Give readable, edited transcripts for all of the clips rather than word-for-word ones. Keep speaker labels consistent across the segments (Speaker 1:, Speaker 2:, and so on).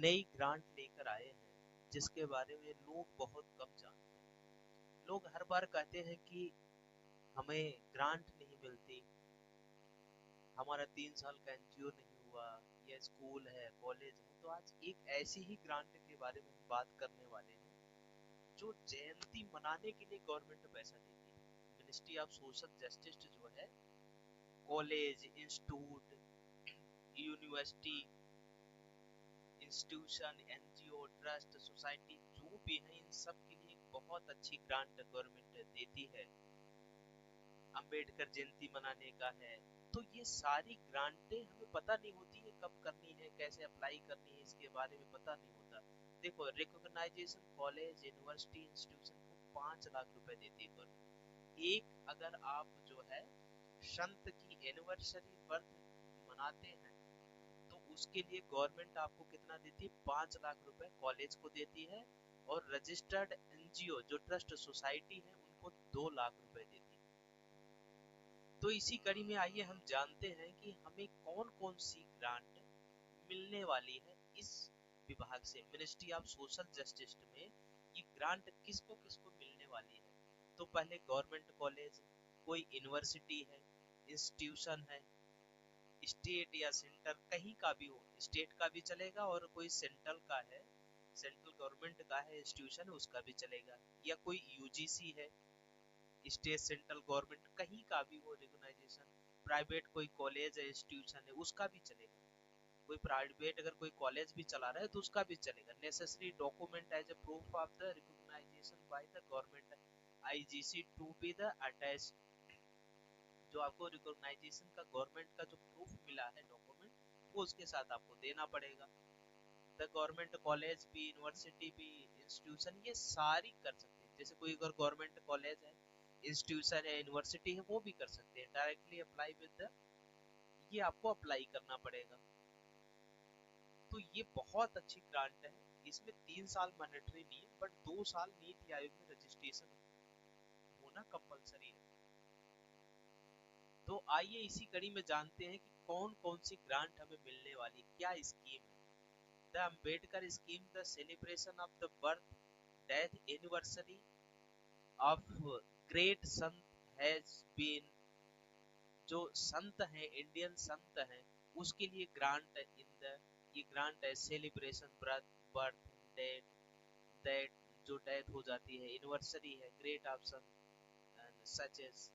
Speaker 1: नई ग्रांट लेकर आए हैं जिसके बारे में लोग बहुत कम जानते हैं। लोग हर बार कहते हैं कि हमें ग्रांट नहीं मिलती, हमारा 3 साल का एनजीओ नहीं हुआ, या स्कूल है, कॉलेज है। तो आज एक ऐसी ही ग्रांट के बारे में हम बात करने वाले हैं जो जयंती मनाने के लिए गवर्नमेंट पैसा देती है। मिनिस्ट्री ऑफ सोशल जस्टिस जो है, college, institute, university, institution, NGO, trust, society जो भी है, इन सब के लिए बहुत अच्छी ग्रांट गवर्नमेंट देती है। अंबेडकर जयंती मनाने का है, तो ये सारी ग्रांटें हमें पता नहीं होती है कब करनी है, कैसे अप्लाई करनी है, इसके बारे में पता नहीं होता। देखो, रिकॉग्नाइजेशन कॉलेज, यूनिवर्सिटी, इंस्टीट्यूशन को 5 लाख रुपए देती है गवर्नमेंट। एक अगर आप जो है संत की एनिवर्सरी बर्थ मनाते हैं तो उसके लिए गवर्नमेंट आपको कितना देती है? 5 लाख रुपए कॉलेज को देती है, और रजिस्टर्ड एनजीओ जो ट्रस्ट सोसाइटी है उनको 2 लाख रुपए देती है। तो इसी कड़ी में आइए हम जानते हैं कि हमें कौन कौन सी ग्रांट मिलने वाली है इस विभाग से, मिनिस्ट्री ऑफ सोशल जस्टिस में ये ग्रांट किसको किसको मिलने वाली है। तो पहले गवर्नमेंट कॉलेज, कोई यूनिवर्सिटी है, इंस्टीट्यूशन है, स्टेट या सेंटर कहीं का भी हो, स्टेट का भी चलेगा, और कोई सेंट्रल का है, सेंट्रल गवर्नमेंट का है इंस्टीट्यूशन, उसका भी चलेगा, या कोई यूजीसी है, स्टेट सेंट्रल गवर्नमेंट कहीं का भी हो रिकॉग्नाइजेशन, प्राइवेट कोई कॉलेज है, इंस्टीट्यूशन है, उसका भी चलेगा। कोई प्राइवेट अगर कोई कॉलेज भी चला रहा है तो उसका भी चलेगा। Necessary document as a proof of the recognition by the government IGC to be the attach, जो आपको रिकॉग्नाइजेशन का गवर्नमेंट का जो प्रूफ मिला है डॉक्यूमेंट, वो उसके साथ आपको देना पड़ेगा। द गवर्नमेंट कॉलेज भी, यूनिवर्सिटी भी, इंस्टीट्यूशन, ये सारी कर सकते हैं। जैसे कोई अगर गवर्नमेंट कॉलेज है, इंस्टीट्यूशन है, यूनिवर्सिटी है, वो भी कर सकते हैं डायरेक्टली अप्लाई विद द, ये आपको अप्लाई करना पड़ेगा। तो ये बहुत अच्छी ग्रांट है। इसमें 3 साल मैंडेटरी नहीं है, बट 2 साल नीति आयोग में रजिस्ट्रेशन होना कंपलसरी है। तो आइए इसी कड़ी में जानते हैं कि कौन कौन सी ग्रांट हमें मिलने वाली, क्या स्कीम है। The Ambedkar scheme, the celebration of the birth death anniversary of great Sant has been, जो संत हैं, इंडियन संत हैं, उसके लिए ग्रांट इन द, ये ग्रांट है celebration birth, birth death, death जो डेथ हो जाती है, एनिवर्सरी है, great of Sant and such as.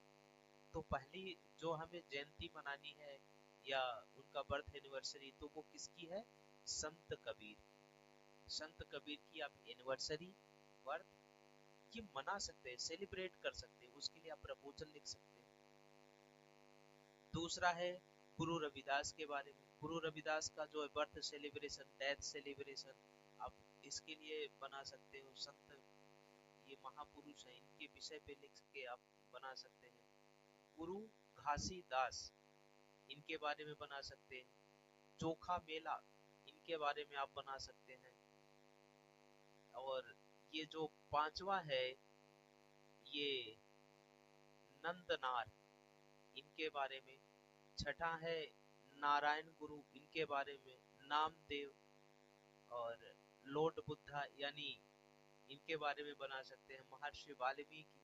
Speaker 1: तो पहली जो हमें जयंती मनानी है या उनका बर्थ एनिवर्सरी, तो वो किसकी है? संत कबीर। संत कबीर की आप एनिवर्सरी, बर्थ, ये मना सकते हैं, सेलिब्रेट कर सकते हैं, उसके लिए आप प्रपोजल लिख सकते हैं। दूसरा है गुरु रविदास के बारे में। गुरु रविदास का जो है बर्थ सेलिब्रेशन, डेथ सेलिब्रेशन, आप इसके लिए बना सकते हो। संत, ये महापुरुष हैं, इनके विषय पे लिख के आप बना सकते हैं। गुरु घासीदास, इनके बारे में बना सकते हैं। चोखा मेला, इनके बारे में आप बना सकते हैं। और ये जो पांचवा है, ये नंदनार, इनके बारे में। छठा है नारायण गुरु, इनके बारे में। नामदेव और लॉर्ड बुद्धा, यानी इनके बारे में बना सकते हैं। महर्षि वाल्मीकि,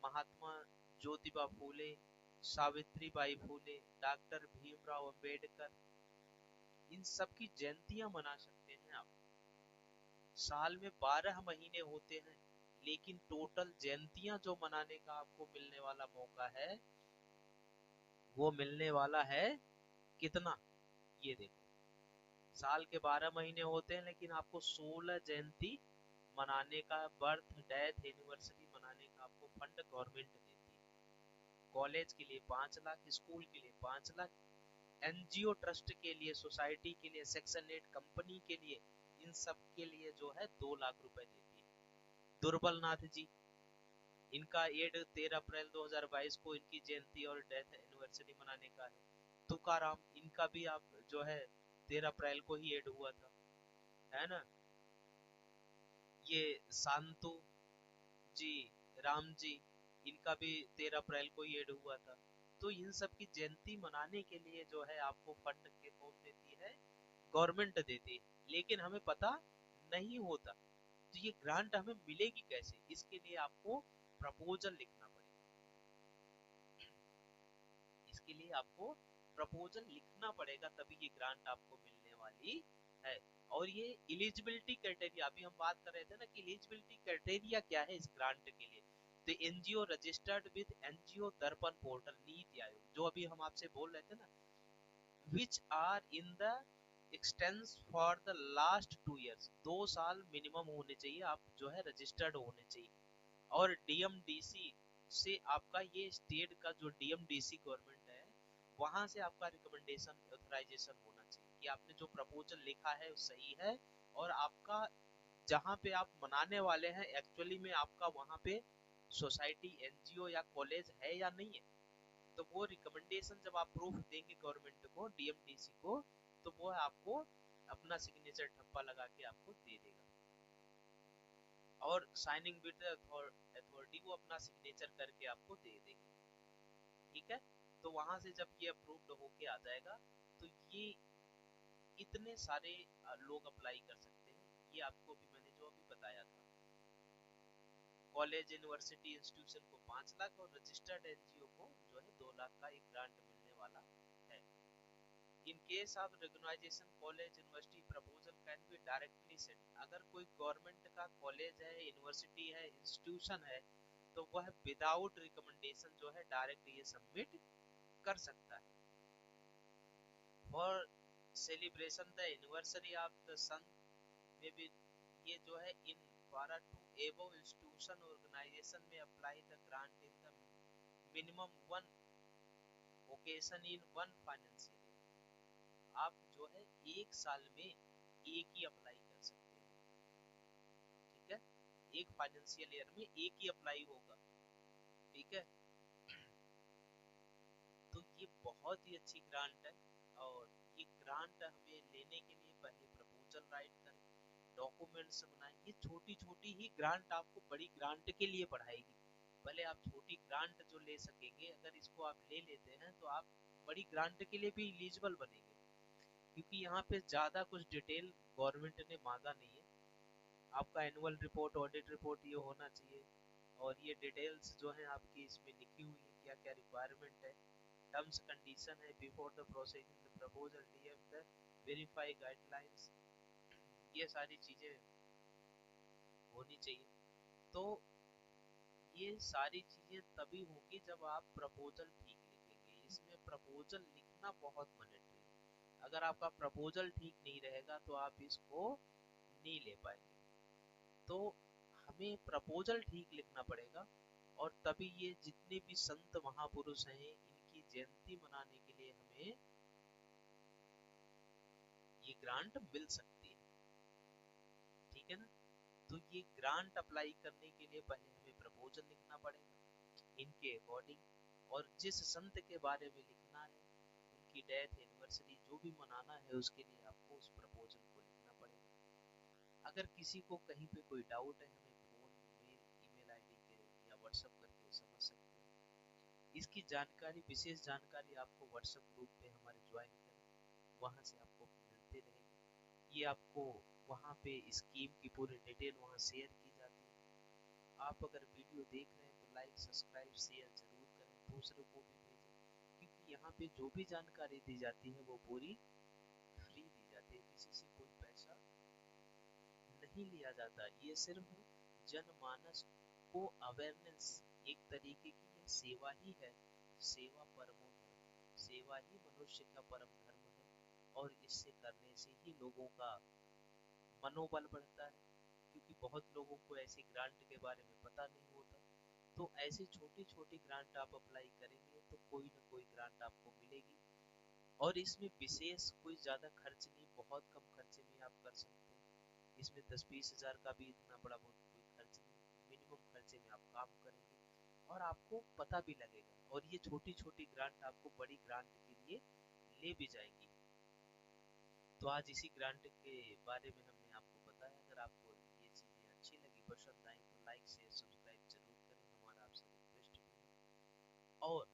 Speaker 1: महात्मा ज्योतिबा फूले, सावित्री बाई फूले, डॉक्टर भीमराव अंबेडकर, इन सब की जयंतियां मना सकते हैं आप। साल में 12 महीने होते हैं, लेकिन टोटल जयंतियां जो मनाने का आपको मिलने वाला मौका है, वो मिलने वाला है कितना? ये देखो, साल के 12 महीने होते हैं, लेकिन आपको 16 जयंती मनाने का, बर्थ डेथ एनिवर्सरी मनाने का आपको फंड गवर्नमेंट देती है। कॉलेज के लिए 5 लाख, स्कूल के लिए 5 लाख, एनजीओ ट्रस्ट के लिए, सोसाइटी के लिए, सेक्शन 8 कंपनी के लिए, इन सब के लिए जो है 2 लाख रुपए देती है। दुर्बल नाथ जी, इनका एड 13 अप्रैल 2022 को इनकी जयंती और डेथ एनिवर्सरी मनाने का है। तुकाराम, इनका भी आप जो है 13 अप्रैल को ही एड हुआ था, है ना। ये शांतु जी, राम जी, इनका भी 13 अप्रैल को ही एड हुआ था। तो इन सब की जयंती मनाने के लिए जो है आपको फंड के कौन देती है? गवर्नमेंट देती है, लेकिन हमें पता नहीं होता। तो ये ग्रांट हमें मिलेगी कैसे, इसके लिए आपको प्रपोजल लिखना पड़ेगा। इसके लिए आपको प्रपोजल लिखना पड़ेगा, तभी ये ग्रांट आपको मिलने वाली है। और ये एलिजिबिलिटी क्राइटेरिया, अभी हम बात कर रहे थे ना कि एलिजिबिलिटी क्राइटेरिया क्या है इस ग्रांट के लिए। तो एनजीओ रजिस्टर्ड विद एनजीओ दर्पण पोर्टल, नीति आयोग, जो अभी हम आपसे बोल रहे थे ना, which are in the extents for the last 2 years, 2 साल मिनिमम होने चाहिए, आप जो है रजिस्टर्ड होने चाहिए। और डीएमडीसी से आपका, ये स्टेट का जो डीएमडीसी गवर्नमेंट है, वहां से आपका रिकमेंडेशन ऑथराइजेशन होना चाहिए कि आपने जो प्रपोजल लिखा है वो सही है, और आपका जहाँ पे आप मनाने वाले हैं एक्चुअली में आपका वहां पे सोसाइटी, एनजीओ या कॉलेज है या नहीं है। तो वो रिकमेंडेशन जब आप प्रूफ देंगे गवर्नमेंट को, डीएमडीसी को, तो वो आपको अपना सिग्नेचर ठप्पा लगा के आपको दे देगा, और साइनिंग विद अथॉरिटी, वो अपना सिग्नेचर करके आपको दे देंगे। ठीक है, तो वहां से जब ये अप्रूव्ड होके आ जाएगा, तो ये इतने सारे लोग अप्लाई कर सकते हैं। ये आपको भी मैंने जो अभी बताया था, कॉलेज, यूनिवर्सिटी, इंस्टीट्यूशन को 5 लाख और रजिस्टर्ड एनजीओ को जो है 2 लाख का एक ग्रांट मिलने वाला है। In case of recognition college university proposal can be directly send, अगर कोई गवर्नमेंट का कॉलेज है, यूनिवर्सिटी है, इंस्टीट्यूशन है, तो वह विदाउट रिकमेंडेशन जो है डायरेक्ट ये सबमिट कर सकता है। For celebration the anniversary of the son में भी, ये जो है इन द्वारा टू एबव इंस्टीट्यूशन ऑर्गेनाइजेशन में apply the grant in the minimum one occasion in one financial year, आप जो है एक साल में एक ही अप्लाई कर सकते हैं। ठीक है, एक फाइनेंशियल ईयर में एक ही अप्लाई होगा। ठीक है, तो ये बहुत ही अच्छी ग्रांट है, और ये ग्रांट हमें लेने के लिए पहले प्रपोजल राइट करें, डॉक्यूमेंट्स बनाएं। ये छोटी छोटी ही ग्रांट आपको बड़ी ग्रांट के लिए पढ़ाएगी। पहले आप छोटी ग्रांट जो ले सकेंगे, अगर इसको आप ले लेते हैं तो आप बड़ी ग्रांट के लिए भी एलिजिबल बनेंगे, क्योंकि यहाँ पे ज्यादा कुछ डिटेल गवर्नमेंट ने मांगा नहीं है। आपका एनुअल रिपोर्ट, ऑडिट रिपोर्ट ये होना चाहिए, और ये डिटेल्स जो है आपकी इसमें लिखी हुई है, क्या क्या रिक्वायरमेंट है, टर्म्स कंडीशन है, before the processing the proposal, DF the verify guidelines, ये सारी चीजें होनी चाहिए। तो ये सारी चीजें तभी होंगी जब आप प्रपोजल ठीक लिखेंगे। इसमें प्रपोजल लिखना बहुत मैंडेटरी है। अगर आपका प्रपोजल ठीक नहीं रहेगा तो आप इसको नहीं ले पाएंगे। तो हमें प्रपोजल ठीक लिखना पड़ेगा, और तभी ये जितने भी संत महापुरुष हैं, इनकी जयंती मनाने के लिए हमें ये ग्रांट मिल सकती है। ठीक है ना, तो ये ग्रांट अप्लाई करने के लिए पहले हमें प्रपोजल लिखना पड़ेगा इनके अकॉर्डिंग, और जिस संत के बारे में लिखना है, उनकी डेथ एनिवर्सरी जो भी मनाना है, उसके लिए आपको उस प्रपोजल को लिखना पड़ेगा। अगर किसी को कहीं पे कोई डाउट है, हमें फोन, मेल, ईमेल आईडी के या व्हाट्सएप करके समझ सकते हैं। इसकी जानकारी, विशेष जानकारी आपको व्हाट्सएप ग्रुप पे हमारे ज्वाइन करें, वहां से आपको मिलते रहेंगे। ये आपको वहाँ पे स्कीम की पूरी डिटेल वहाँ शेयर की जाती है। आप अगर वीडियो देख रहे हैं तो लाइक, सब्सक्राइब, शेयर जरूर करें, दूसरों को भी भेजें, क्योंकि यहाँ पे जो भी जानकारी दी जाती है वो पूरी फ्री दी जाती है, किसी से कोई पैसा नहीं लिया जाता। ये सिर्फ जनमानस को अवेयरनेस, एक तरीके की ये सेवा ही है। सेवा परमो धर्म, सेवा ही मनुष्य का परम धर्म है, और इससे करने से ही लोगों का मनोबल बढ़ता है, क्योंकि बहुत लोगों को ऐसी ग्रांट के बारे में पता नहीं होता। तो ऐसी छोटी छोटी ग्रांट आप अप्लाई करेंगे तो कोई ना कोई ग्रांट आपको मिलेगी, और इसमें विशेष कोई ज्यादा खर्च नहीं, बहुत कम खर्चे में आप कर सकते हैं। इसमें 10-20 हजार का भी इतना बड़ा बहुत कोई खर्च नहीं, मिनिमम खर्चे में आप काम करेंगे, और आपको पता भी लगेगा, और ये छोटी छोटी ग्रांट आपको बड़ी ग्रांट के लिए ले भी जाएंगी। तो आज इसी ग्रांट के बारे में हमने आपको बताया। अगर आपको ये चीजें अच्छी लगी, पसंद आई, तो लाइक, शेयर, सब्सक्राइब जरूर करें, हमारा आपसे रिक्वेस्ट भी है। और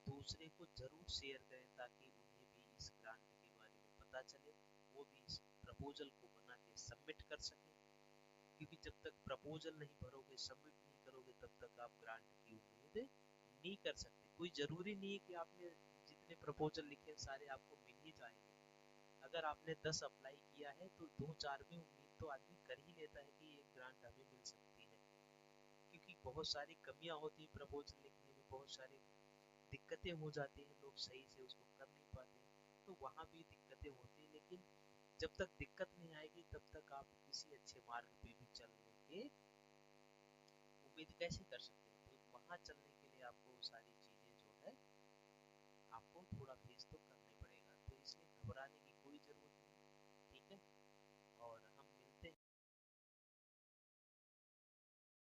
Speaker 1: दूसरे को जरूर शेयर करें, ताकि उन्हें भी इस ग्रांट के बारे में पता चले, वो भी इस प्रपोजल को बना के सबमिट कर सके, क्योंकि जब तक प्रपोजल नहीं भरोगे, सबमिट नहीं करोगे, तब तक आप ग्रांट की उम्मीद नहीं कर सकते। कोई जरूरी नहीं है कि आपने जितने प्रपोजल लिखे सारे आपको मिल ही जाएंगे। अगर आपने 10 अप्लाई किया है तो 2-4 में उम्मीद तो आदमी कर ही लेता है कि एक ग्रांट हमें मिल सकती है, क्योंकि बहुत सारी कमियां होती है प्रपोजल लिखने में, बहुत सारी दिक्कतें हो जाती हैं, लोग सही से उसको कर नहीं पाते, तो वहाँ भी दिक्कतें होती है। लेकिन जब तक दिक्कत नहीं आएगी तब तक आप किसी अच्छे मार्ग पे भी चलने के उम्मीद कैसे कर सकते हैं। तो वहाँ चलने के लिए आपको सारी चीजें जो है आपको थोड़ा फेस तो करना ही पड़ेगा, तो इसलिए घबराने की कोई जरूरत नहीं, ठीक है। और